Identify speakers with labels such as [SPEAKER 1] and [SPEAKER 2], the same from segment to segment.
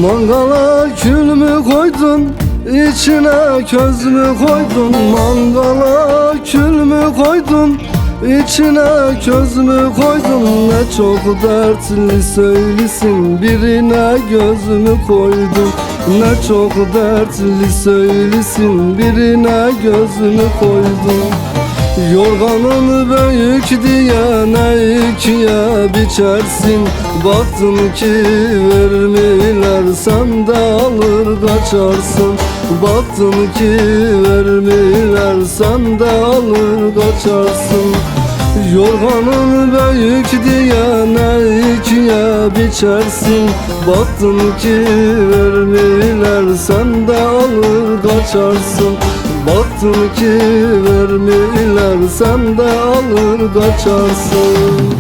[SPEAKER 1] Mangala kül mü koydun, içine köz mü koydun? Mangala kül mü koydun, içine köz mü koydun? Ne çok dertli söylesin, birine göz mü koydun? Ne çok dertli söylesin, birine göz mü koydun? Yorganın büyük diye ne ikiye biçersin? Baktın ki vermiler, sen de alır kaçarsın. Baktın ki vermiler, sen de alır kaçarsın. Yorganın büyük diye ne ikiye biçersin? Baktın ki vermiler, sen de alır kaçarsın. Baktın ki vermiler, sen de alır kaçarsın.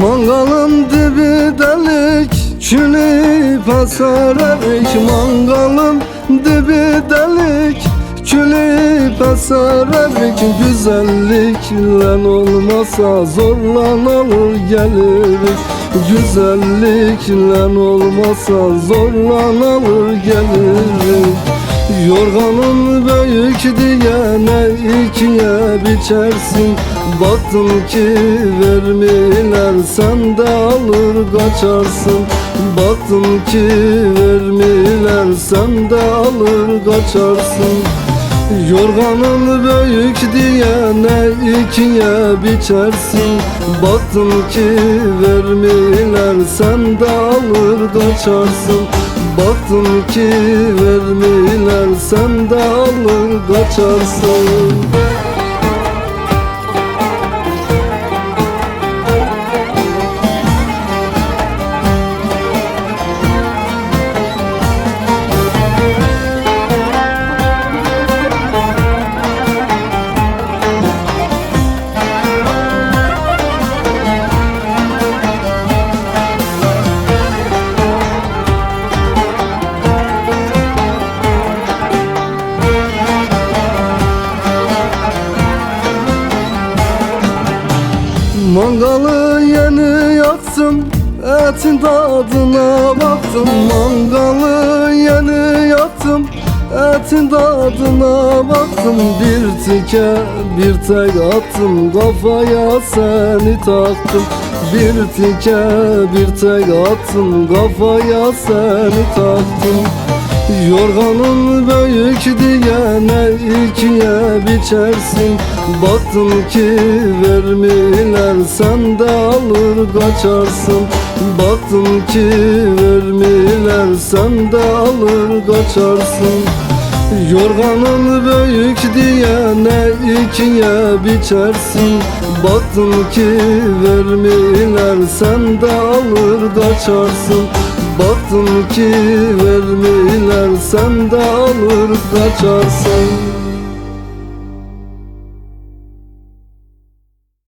[SPEAKER 1] Mangalın dibi delik, külü pasarerik. Mangalın dibi delik, külü pasarerik. Güzellikle olmasa zorlanır gelirik. Güzellikle olmasa zorlanır gelirik. Yorganın büyük diye ne ikiye biçersin? Baktın ki vermiler, sen de alır kaçarsın. Baktın ki vermiler, sen de alır kaçarsın. Yorganın büyük diye ne ikiye biçersin? Baktın ki vermiler, sen de alır kaçarsın. Baktın ki vermiler, sen de alır kaçarsın. Mangalı yeni yaktım, etin tadına baktım. Mangalı yeni yaktım, etin tadına baktım. Bir tike bir tek attım, kafaya seni taktım. Bir tike bir tek attım, kafaya seni taktım. Yorganın büyük diye ne ikiye biçersin? Baktın ki vermiler, sen de alır kaçarsın. Baktın ki vermiler, sen de alır kaçarsın. Yorganın büyük diye ne ikiye biçersin? Baktın ki vermiler, sen de alır kaçarsın. Baktın ki vermiler, sen de alır kaçarsın.